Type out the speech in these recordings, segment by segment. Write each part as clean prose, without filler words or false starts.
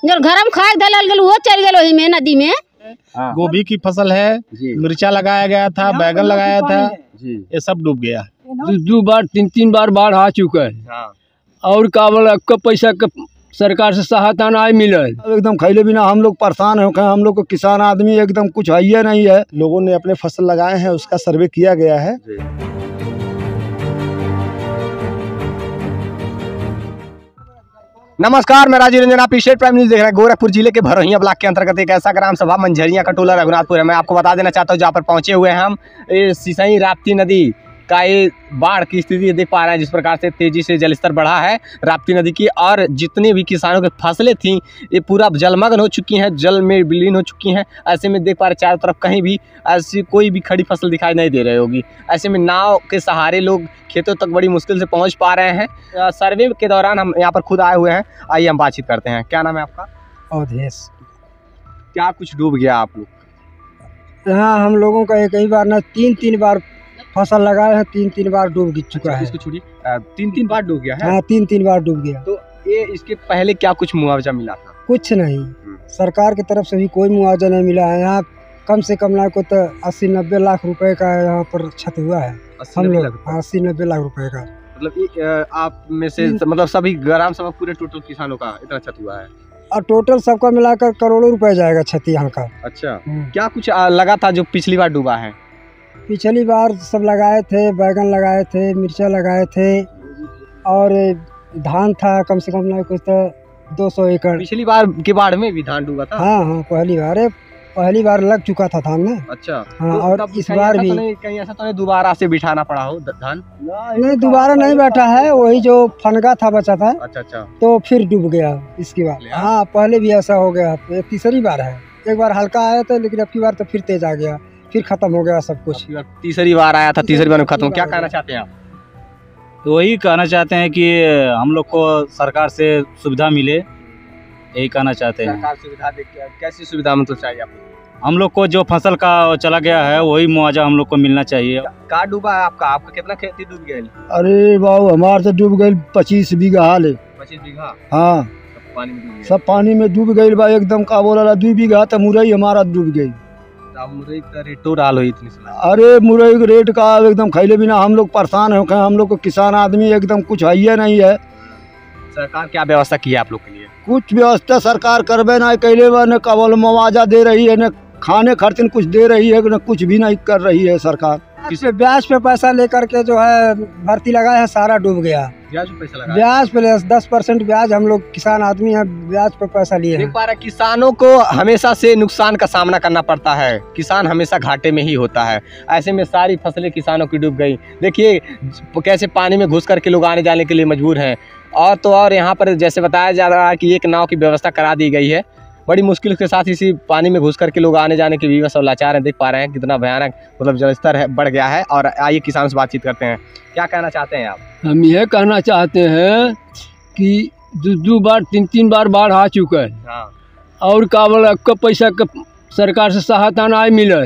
जो घर में खाए दलल गल वो चल गल वही में नदी में। गोभी की फसल है, मिर्चा लगाया गया था, बैगन लगाया था, ये सब डूब गया। 2 बार 3 बार बाढ़ आ चुका है और का बोला पैसा का सरकार से सहायता नहीं मिला। एकदम खैले बिना हम लोग परेशान हो गए। हम लोग को किसान आदमी एकदम कुछ है ही नहीं है। लोगों ने अपने फसल लगाए हैं, उसका सर्वे किया गया है। नमस्कार, मैं राजीव रंजन, आप स्टेट प्राइम न्यूज़ देख रहे हैं। गोरखपुर जिले के भरोहिया ब्लॉक के अंतर्गत एक ऐसा ग्राम सभा मंझरिया कटोला रघुनाथपुर है। मैं आपको बता देना चाहता हूँ, जहाँ पर पहुँचे हुए हैं हम सिसई राप्ती नदी का ये बाढ़ की स्थिति देख पा रहे हैं। जिस प्रकार से तेजी से जलस्तर बढ़ा है राप्ती नदी की, और जितने भी किसानों की फसलें थीं ये पूरा जलमग्न हो चुकी हैं, जल में विलीन हो चुकी हैं। ऐसे में देख पा रहे चारों तरफ कहीं भी ऐसी कोई भी खड़ी फसल दिखाई नहीं दे रही होगी। ऐसे में नाव के सहारे लोग खेतों तक बड़ी मुश्किल से पहुंच पा रहे हैं। सर्वे के दौरान हम यहाँ पर खुद आए हुए हैं, आइए हम बातचीत करते हैं। क्या नाम है आपका? अवधेश। क्या कुछ डूब गया आप लोग? यहाँ हम लोगों का एक ही बार ना 3 बार फसल लगाए हैं, 3 बार डूब चुका है। इसको छोड़िए, 3 बार डूब गया है। हाँ, 3 बार डूब गया। तो ये इसके पहले क्या कुछ मुआवजा मिला था? कुछ नहीं, सरकार की तरफ से भी कोई मुआवजा नहीं मिला है। यहाँ कम से कम ना को तो 80-90 लाख रुपए का यहाँ पर क्षति हुआ है। हम लोग 80-90 लाख रुपए का। मतलब आप में से मतलब सभी ग्राम सभा पूरे टोटल किसानों का इतना क्षति हुआ है? और टोटल सबका मिलाकर करोड़ों रुपए जाएगा क्षति यहाँ का। अच्छा, क्या कुछ लगा था जो पिछली बार डूबा है? पिछली बार सब लगाए थे, बैगन लगाए थे, मिर्चा लगाए थे और धान था कम से कम ना कुछ तो 200 एकड़। पिछली बार के बाढ़ में भी धान डूबा था? हाँ, पहली बार लग चुका था धान में। अच्छा। हाँ, और इस बार भी कहीं ऐसा तो नहीं दोबारा से बिठाना पड़ा हो धान? नहीं, दोबारा नहीं बैठा है, वही जो फनगा था बचा था। अच्छा। तो फिर डूब गया इसकी बार। हाँ, पहले भी ऐसा हो गया, तीसरी बार है। एक बार हल्का आया था, लेकिन अब की बार तो फिर तेज आ गया, फिर खत्म हो गया सब कुछ। तीसरी बार आया था, तीसरी बार में खत्म। क्या कहना चाहते हैं आप? तो वही कहना चाहते हैं कि हम लोग को सरकार से सुविधा मिले, यही कहना चाहते हैं। सरकार सुविधा कैसी सुविधा मतलब चाहिए आपको? हम लोग को जो फसल का चला गया है वही मुआवजा हम लोग को मिलना चाहिए। कहाँ डूबा है आपका कितना खेती डूब गया? अरे बाबू, हमारे तो डूब गई 25 बीघा हाल है। 25 बीघा? हाँ, पानी में डूब गया। सब पानी में डूब गई बा एकदम। का बोला 2 बीघा तो मुरई हमारा डूब गई। मुरई का रेटो डाल हुई इतनी? अरे मुरई के रेट का एकदम खैले बिना हम लोग परेशान हो गए। हम लोग को किसान आदमी एकदम कुछ है ही नहीं है। सरकार क्या व्यवस्था की है आप लोग के लिए? कुछ व्यवस्था सरकार करबे नहीं कैले, न केवल मुआवजा दे रही है, न खाने खर्चन कुछ दे रही है, न कुछ भी नहीं कर रही है सरकार। किसे ब्याज पे पैसा लेकर के जो है भर्ती लगाया है, सारा डूब गया। ब्याज पे पैसा लगा? ब्याज पे 10% ब्याज। हम लोग किसान आदमी हैं, ब्याज पे पैसा लिए हैं। किसानों को हमेशा से नुकसान का सामना करना पड़ता है, किसान हमेशा घाटे में ही होता है। ऐसे में सारी फसलें किसानों की डूब गई। देखिए कैसे पानी में घुस करके लोग आने जाने के लिए मजबूर हैं। और तो और यहाँ पर जैसे बताया जा रहा है कि एक नाव की व्यवस्था करा दी गई है। बड़ी मुश्किल के साथ इसी पानी में घुस करके लोग आने जाने के विवश और लाचार हैं। देख पा रहे हैं कितना भयानक मतलब जलस्तर है, बढ़ गया है। और आइए किसानों से बातचीत करते हैं। क्या कहना चाहते हैं आप? हम यह कहना चाहते हैं कि 2 बार 3 बार बाढ़ आ चुका है और का बोला पैसा का सरकार से सहायता नहीं मिला।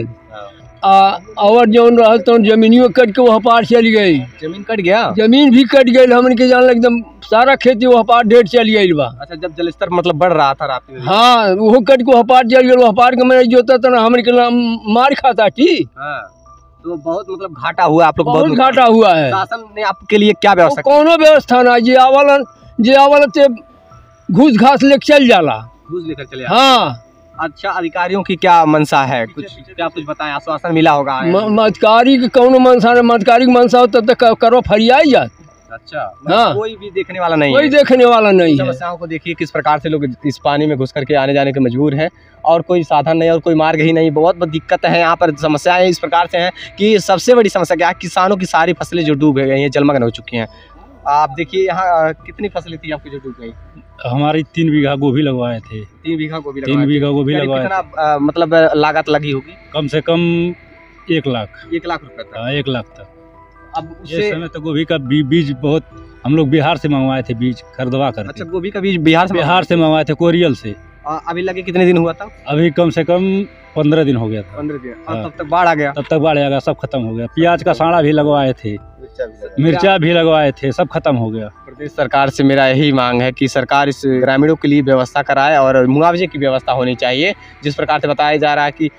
और जौन रहा तो जमीनियों कट के वहाँ पार चल गई। जमीन कट गया? जमीन भी कट गई। हमन के जान एकदम सारा खेती वहाँ पार ढेर चल गई बा। अच्छा, जब जलस्तर मतलब बढ़ रहा था रात में? हाँ, वो कट के वहाँ पार चल गई। वहाँ पार के मैंने जोता था ना, हमन के मार खाता थी। तो बहुत मतलब घाटा हुआ आप लोग? बहुत घाटा हुआ है। शासन ने आपके लिए क्या व्यवस्था? कोनो व्यवस्था ना, जे आवल ते घूस घास लेके चल जाला। घूस लेकर चले? हाँ। अच्छा, अधिकारियों की क्या मंशा है? क्या कुछ बताएं, आश्वासन मिला होगा? मतकारी की कौन मंशा है? मतकारी की मंशा हो तब तक करो फरियाई जात। अच्छा, हाँ। कोई भी देखने वाला नहीं? कोई देखने वाला नहीं है। समस्याओं को देखिए किस प्रकार से लोग इस पानी में घुस करके आने जाने के मजबूर हैं, और कोई साधन नहीं और कोई मार्ग ही नहीं। बहुत दिक्कत है यहाँ पर। समस्याएं इस प्रकार से हैं कि सबसे बड़ी समस्या क्या है, किसानों की सारी फसलें जो डूब गई हैं, जलमग्न हो चुकी हैं। आप देखिए यहाँ कितनी फसलें थी आपकी जो डूब गई? हमारी 3 बीघा गोभी लगवाए थे। 3 बीघा गोभी? 3 बीघा गोभी लगवाए। कितना मतलब लागत लगी होगी? कम से कम 1 लाख। 1 लाख रुपए तक? 1 लाख तक। अब ये समय तो गोभी का बीज बहुत हम लोग बिहार से मंगवाए थे, बीज खरीदवा कर। अच्छा, गोभी का बीज बिहार से मंगवाए थे, कोरियल से। अभी लगे कितने दिन हुआ था? अभी कम से कम 15 दिन हो गया था। 15 दिन? और तब तक बाढ़ आ गया? तब तक बाढ़ आ गया, सब खत्म हो गया। प्याज का साड़ा भी लगवाए थे, मिर्चा भी लगवाए थे, सब खत्म हो गया। प्रदेश सरकार से मेरा यही मांग है कि सरकार इस ग्रामीणों के लिए व्यवस्था कराए और मुआवजे की व्यवस्था होनी चाहिए। जिस प्रकार से बताया जा रहा है कि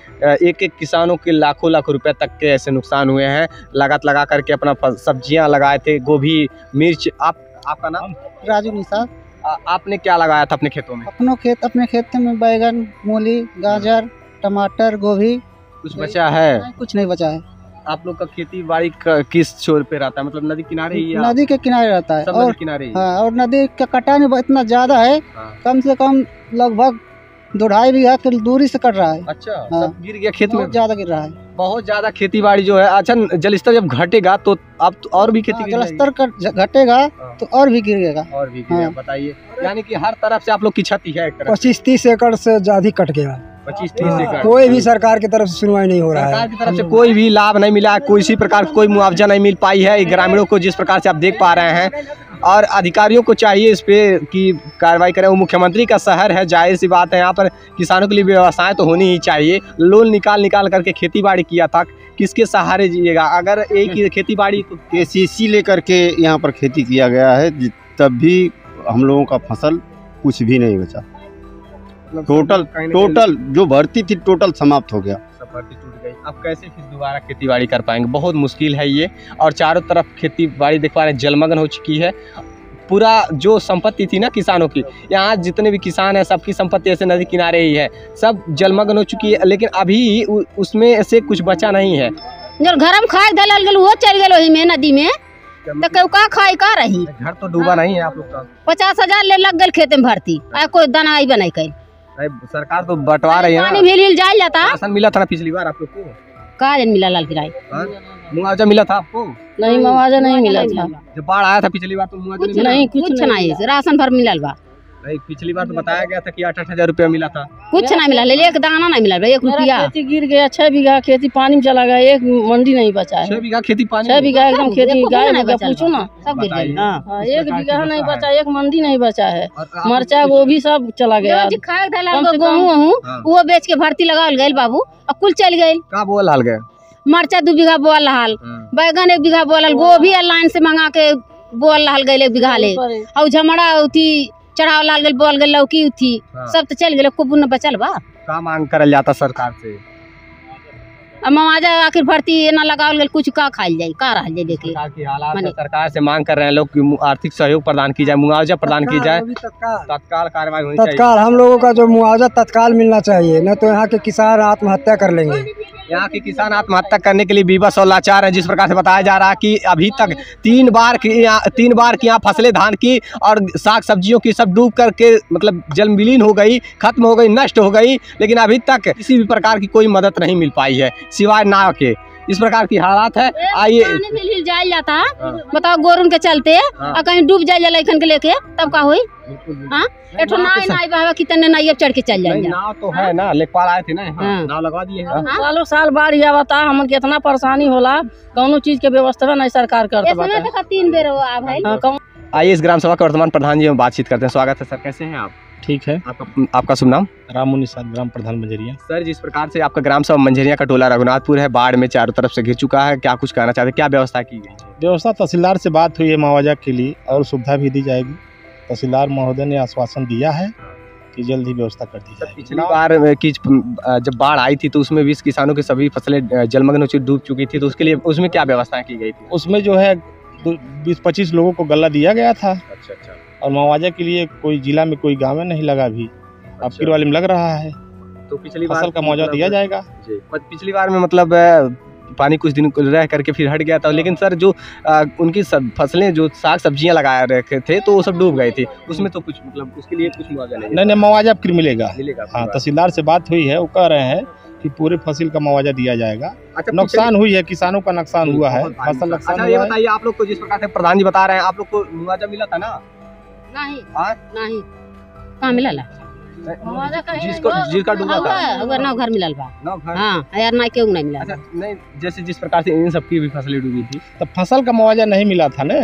एक एक किसानों के लाखों लाखों रुपए तक के ऐसे नुकसान हुए हैं। लागत लगा करके अपना सब्जियां लगाए थे, गोभी, मिर्च। आपका नाम? राजू निशा। आपने क्या लगाया था अपने खेतों में? अपने खेत में बैगन, मूली, गाजर, टमाटर, गोभी। कुछ बचा है? कुछ नहीं बचा है। आप लोग का खेती बाड़ी किस छोर पे रहता है, मतलब नदी किनारे ही? नदी के किनारे रहता है। सब और नदी किनारे ही? हाँ, और नदी का कटान इतना ज्यादा है, कम से कम लगभग 2-2.5 बीघा की दूरी से कट रहा है। अच्छा, हाँ, सब गिर गया खेत में? बहुत ज्यादा गिर रहा है, बहुत ज्यादा खेती बाड़ी जो है। अच्छा, जलस्तर जब घटेगा तो आप तो और भी खेती जलस्तर घटेगा तो और भी गिरेगा। और भी गिरेगा। बताइए, यानी कि हर तरफ से आप लोग की क्षति है। 25-30 एकड़ से ज्यादा कट गया। 25-30 एकड़। कोई भी सरकार की तरफ से सुनवाई नहीं हो रहा है। सरकार की तरफ से कोई भी लाभ नहीं मिला है, किसी प्रकार कोई मुआवजा नहीं मिल पाई है ग्रामीणों को, जिस प्रकार से आप देख पा रहे हैं। और अधिकारियों को चाहिए इस पे की कार्रवाई करें। वो मुख्यमंत्री का शहर है, जाहिर सी बात है यहाँ पर किसानों के लिए व्यवस्थाएं तो होनी ही चाहिए। लोन निकाल करके खेती बाड़ी किया था, किसके सहारे जिएगा? अगर एक ही खेती बाड़ी KCC लेकर के यहाँ पर खेती किया गया है, तब भी हम लोगों का फसल कुछ भी नहीं बचा। टोटल जो भर्ती थी टोटल समाप्त हो गया। सब भर्ती टूट गई। अब कैसे फिर दोबारा खेती बाड़ी कर पाएंगे? बहुत मुश्किल है ये। और चारों तरफ खेती बाड़ी देख पा रहे हैं, जलमग्न हो चुकी है। पूरा जो संपत्ति थी ना किसानों की, यहाँ जितने भी किसान हैं सबकी संपत्ति ऐसे नदी किनारे ही है, सब जलमग्न हो चुकी है। लेकिन अभी उसमें से कुछ बचा नहीं है। जो घर में खाए दलल गल वो चल गलो ही में नदी में, तो क्यों का खाई का रही? घर तो डूबा नहीं है आप लोग का? 50,000 ले लग गल खेत में भर्ती, कोई दाना आई बनाई कर। सरकार तो बंटवा रही है ना। पानी भी हिल जाए जाता। राशन मिला था ना पिछली बार आप लोग को? का दिन मिला लाल किराए? मुआवजा मिला था आपको? नहीं, मुआवजा नहीं मिला था। जब बाढ़ आया था पिछली बार तो मुआवजा कुछ नहीं, राशन भर मिलल बा। नहीं, पिछली बार तो बताया गया था कि 8-8 हजार रुपया मिला था। कुछ नहीं मिला, एक दाना नहीं मिला, 1 रुपया। खेती गिर गया, 6 बीघा खेती पानी में चला गया, एक मंडी नहीं बचा है। 6 बीघा खेती पानी? 6 बीघा एकदम खेती गाय में पूछो ना, सब गिर गया। 1 बीघा नहीं बचा, एक मंडी नहीं बचा है। मरचा गोभी सब चला गया। गेहूँ वो बेच के भर्ती लगावल गए बाबू, अब कुल चल गए। का बोल हाल गए? मरचा 2 बीघा बोल हाल, बैगन 1 बीघा बोल, गोभी लाइन से मंगा के बोल हाल गए 1 बीघा ले, और झमड़ा उठी चढ़ाव लाल गल बोल गल, लौकी उठी, सब तो चल गए, कुबू न बचल बा। का मांग करल जाता सरकार से? अब मुआवजा आखिर भर्ती ना लगावल गल, कुछ का खाइल जाए, का रह जाए? देखिए सरकार की हालात है, सरकार से मांग कर रहे हैं लोग कि आर्थिक सहयोग प्रदान की जाए, मुआवजा प्रदान की जाए, तत्काल कार्रवाई होनी चाहिए। तत्काल हम लोगों का जो मुआवजा तत्काल मिलना चाहिए, न तो यहाँ के किसान आत्महत्या कर लेंगे। यहाँ के किसान आत्महत्या करने के लिए विवश और लाचार है। जिस प्रकार से बताया जा रहा है कि अभी तक 3 बार की यहाँ फसलें धान की और साग सब्जियों की सब डूब करके मतलब जल विलीन हो गई, खत्म हो गई, नष्ट हो गई, लेकिन अभी तक किसी भी प्रकार की कोई मदद नहीं मिल पाई है सिवाय नाव के। इस प्रकार की हालात है। आइए हिल जाए जाता, बताओ गोरुन के चलते और कहीं डूब जाए लखन के लेके, तब का हुई? कितने नाव चढ़ के चल जाए। नाव तो है ना, लेखपाल आए थे ना, नाव लगवा दिए हैं। सालों साल बाढ़ आवता, हम कितना परेशानी होला, कौनो चीज के व्यवस्था नहीं सरकार करता। 3 बेर। आइए इस ग्राम सभा के वर्तमान प्रधान जी में बातचीत करते हैं। स्वागत है सर, कैसे हैं आप? ठीक है। आपका शुभ नाम? रामू निषाद, ग्राम प्रधान मंझरिया। सर, जिस प्रकार से आपका ग्राम सभा मंझरिया का टोला रघुनाथपुर है, बाढ़ में चारों तरफ से घिर चुका है, क्या कुछ कहना चाहते हैं? क्या व्यवस्था की गई? व्यवस्था तहसीलदार से बात हुई है, मुआवजा के लिए और सुविधा भी दी जाएगी। तहसीलदार महोदय ने आश्वासन दिया है कि जल्द ही व्यवस्था कर दी जाएगी। पिछली बार की जब बाढ़ आई थी तो उसमें 20 किसानों की सभी फसलें जलमग्न डूब चुकी थी, तो उसके लिए उसमें क्या व्यवस्थाएं की गई थी? उसमें जो है 20-25 लोगों को गल्ला दिया गया था। अच्छा। और मुआवजा के लिए कोई जिला में कोई गाँव में नहीं लगा, अभी आपकी वाले में लग रहा है, तो पिछली बार फसल का मुआवजा दिया जाएगा। पिछली बार में मतलब पानी कुछ दिन रह करके फिर हट गया था, लेकिन सर जो उनकी फसलें जो साग सब्जियां लगा रखे थे तो वो सब डूब गए थे, उसमें तो कुछ मतलब उसके लिए कुछ मुआवजा नहीं? मुआवजा फिर मिलेगा। हाँ, तहसीलदार से बात हुई है, वो कह रहे हैं कि पूरे फसल का मुआवजा दिया जाएगा। नुकसान हुई है, किसानों का नुकसान हुआ है, फसल नुकसान हुआ है। ये बताइए, आप लोग को जिस प्रकार से प्रधान जी बता रहे हैं, आप लोग को मुआवजा मिला था ना? नहीं, कहाँ मिला? जिसका डूबा था ना घर मिलल बा। हाँ यार, ना क्यों नहीं मिला? अच्छा, नहीं, जैसे जिस प्रकार से इन सबकी भी फसलें डूबी थी, तो फसल का मुआवजा नहीं मिला था ना।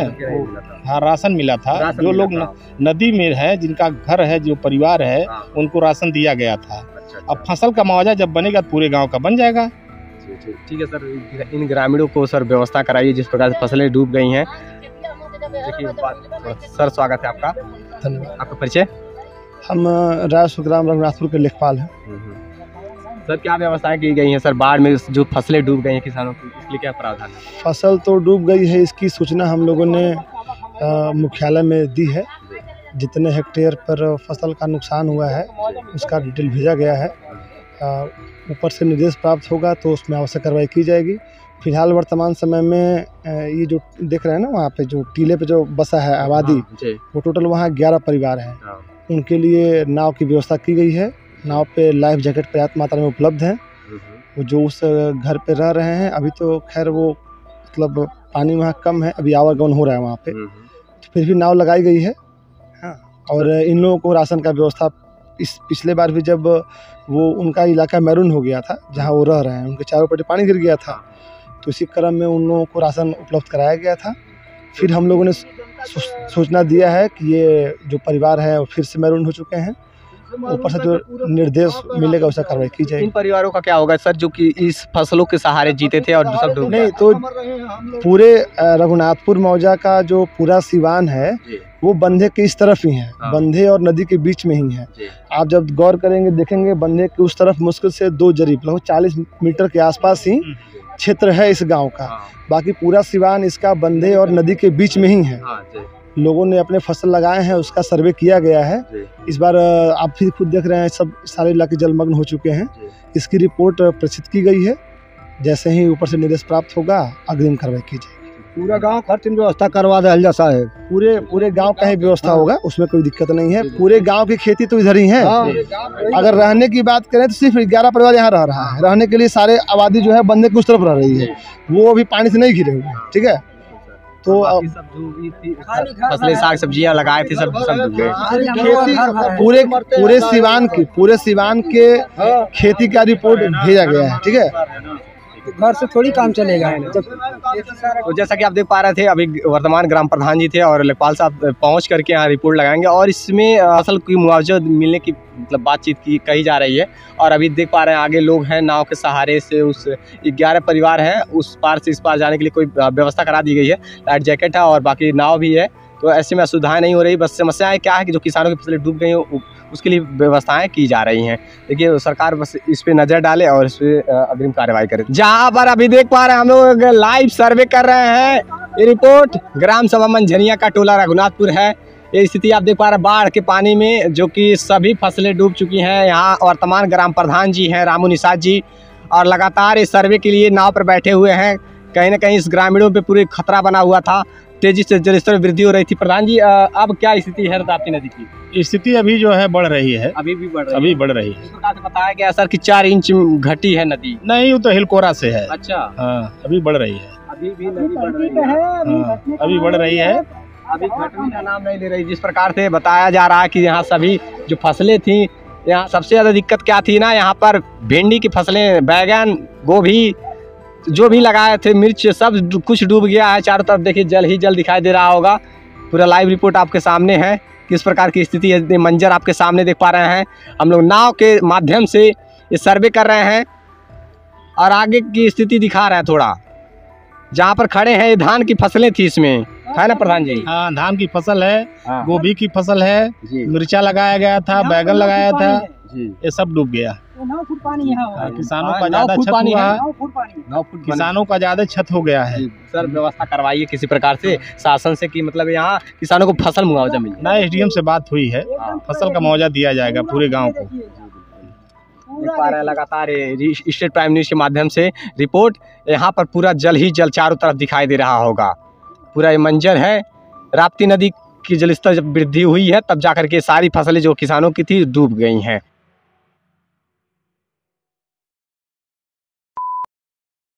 हाँ, राशन मिला था। जो लोग नदी में है, जिनका घर है, जो परिवार है, उनको राशन दिया गया था। अब फसल का मुआवजा जब बनेगा पूरे गाँव का बन जाएगा। ठीक है सर, इन ग्रामीणों को सर व्यवस्था कराइए, जिस प्रकार से फसलें डूब गई हैं। देखिए सर, स्वागत है आपका। धन्यवाद। आपका परिचय? हम राय सुखराम रघुनाथपुर के लेखपाल हैं। सर, क्या व्यवस्थाएं की गई हैं सर? बाढ़ में जो फसलें डूब गई हैं किसानों की, इसके लिए क्या प्रावधान है? फसल तो डूब गई है, इसकी सूचना हम लोगों ने मुख्यालय में दी है। जितने हेक्टेयर पर फसल का नुकसान हुआ है उसका डिटेल भेजा गया है। ऊपर से निर्देश प्राप्त होगा तो उसमें आवश्यक कार्रवाई की जाएगी। फिलहाल वर्तमान समय में ये जो देख रहे हैं ना, वहाँ पे जो टीले पे जो बसा है आबादी, वो टोटल वहाँ 11 परिवार हैं। उनके लिए नाव की व्यवस्था की गई है। नाव पे लाइफ जैकेट पर्याप्त मात्रा में उपलब्ध हैं। वो जो उस घर पे रह रहे हैं, अभी तो खैर वो मतलब पानी वहाँ कम है, अभी आवागमन हो रहा है वहाँ पे, तो फिर भी नाव लगाई गई है। हाँ, और इन लोगों को राशन का व्यवस्था इस पिछले बार भी जब वो उनका इलाका मैरून हो गया था जहाँ वो रह रहे हैं, उनके चारों पट्टी पानी गिर गया था, तो इसी क्रम में उन लोगों को राशन उपलब्ध कराया गया था। फिर हम लोगों ने सूचना दिया है कि ये जो परिवार है वो फिर से मैरून हो चुके हैं। ऊपर से जो निर्देश मिलेगा उसका कार्रवाई की जाएगी। इन परिवारों का क्या होगा सर, जो कि इस फसलों के सहारे जीते थे और सब डूब गए? नहीं, तो पूरे रघुनाथपुर मौजा का जो पूरा सिवान है वो बंधे के इस तरफ ही है। बंधे और नदी के बीच में ही है। आप जब गौर करेंगे देखेंगे बंधे के उस तरफ मुश्किल से 2 जरीब लगभग 40 मीटर के आसपास ही क्षेत्र है इस गांव का। बाकी पूरा सिवान इसका बंधे और नदी के बीच में ही है। लोगों ने अपने फसल लगाए हैं, उसका सर्वे किया गया है। इस बार आप फिर खुद देख रहे हैं सब सारे इलाके जलमग्न हो चुके हैं। इसकी रिपोर्ट प्रेषित की गई है। जैसे ही ऊपर से निर्देश प्राप्त होगा अग्रिम कार्रवाई की जाएगी। पूरा गांव खर्च व्यवस्था करवा दे जैसा है। पूरे गांव का ही व्यवस्था होगा, उसमें कोई दिक्कत नहीं है। पूरे गांव की खेती तो इधर ही है। अगर रहने की बात करें तो सिर्फ 11 परिवार यहाँ रह रहा है। रहने के लिए सारे आबादी जो है बंधे की उस तरफ रह रही है, वो अभी पानी से नहीं घिरे हुए। ठीक है, तो फसलें साग सब्जियां लगाए थे सब डूब गए। खेती पूरे सिवान के खेती का रिपोर्ट भेजा गया है। ठीक है, घर से थोड़ी काम चलेगा। तो जैसा कि आप देख पा रहे थे, अभी वर्तमान ग्राम प्रधान जी थे और लेखपाल साहब पहुंच करके यहाँ रिपोर्ट लगाएंगे और इसमें फसल की मुआवजा मिलने की मतलब बातचीत की कही जा रही है। और अभी देख पा रहे हैं आगे लोग हैं, नाव के सहारे से उस 11 परिवार हैं, उस पार से इस पार जाने के लिए कोई व्यवस्था करा दी गई है। लाइफ जैकेट है और बाकी नाव भी है, तो ऐसे में असुविधाएं नहीं हो रही। बस समस्याएं क्या है कि जो किसानों की फसलें डूब गई हैं उसके लिए व्यवस्थाएं की जा रही हैं। देखिए, सरकार बस इस पे नज़र डाले और इस पे अग्रिम कार्रवाई करे। जहां पर अभी देख पा रहे हैं हम लोग लाइव सर्वे कर रहे हैं। ये रिपोर्ट ग्राम सभा मंझरिया का टोला रघुनाथपुर है। ये स्थिति आप देख पा रहे हैं बाढ़ के पानी में, जो कि सभी फसलें डूब चुकी हैं। यहाँ वर्तमान ग्राम प्रधान जी हैं रामू निषाद जी, और लगातार इस सर्वे के लिए नाव पर बैठे हुए हैं। कहीं ना कहीं इस ग्रामीणों पे पूरे खतरा बना हुआ था, तेजी से जलस्तर वृद्धि हो रही थी। प्रधान जी, अब क्या स्थिति है ताप्ती नदी की? स्थिति अभी जो है बढ़ रही है, अभी भी बढ़ रही अभी बढ़ रही है। इस प्रकार से बताया गया सर कि 4 इंच घटी है नदी। नहीं, वो तो हिलकोरा से है। अच्छा, हाँ, अभी बढ़ रही है। अभी भी नदी बढ़ रही है। हाँ, अभी बढ़ रही है, अभी घटने का नाम नहीं ले रही। जिस प्रकार से बताया जा रहा है कि यहाँ सभी जो फसलें थी, यहाँ सबसे ज़्यादा दिक्कत क्या थी ना, यहाँ पर भिंडी की फसलें, बैगन, गोभी जो भी लगाए थे, मिर्च, सब कुछ डूब गया है। चारों तरफ देखिए जल ही जल दिखाई दे रहा होगा। पूरा लाइव रिपोर्ट आपके सामने है, किस प्रकार की स्थिति है। मंजर आपके सामने देख पा रहे हैं। हम लोग नाव के माध्यम से ये सर्वे कर रहे हैं और आगे की स्थिति दिखा रहे हैं। थोड़ा जहाँ पर खड़े हैं, ये धान की फसलें थी इसमें, है ना प्रधान जी? हाँ, धान की फसल है, गोभी की फसल है, मिर्चा लगाया गया था, बैगन लगाया था, ये सब डूब गया। किसानों का ज्यादा क्षत हुआ है, किसानों का ज्यादा क्षत हो गया है। सर, व्यवस्था करवाइए किसी प्रकार से शासन से कि मतलब यहाँ किसानों को फसल मुआवजा मिले। ना, SDM से बात हुई है, फसल का मुआवजा दिया जाएगा पूरे गांव को। देख पा रहे हैं लगातार स्टेट प्राइम न्यूज के माध्यम से रिपोर्ट। यहाँ पर पूरा जल ही जल चारों तरफ दिखाई दे रहा होगा। पूरा ये मंजर है। राप्ती नदी की जलस्तर जब वृद्धि हुई है तब जाकर के सारी फसलें जो किसानों की थी डूब गई हैं।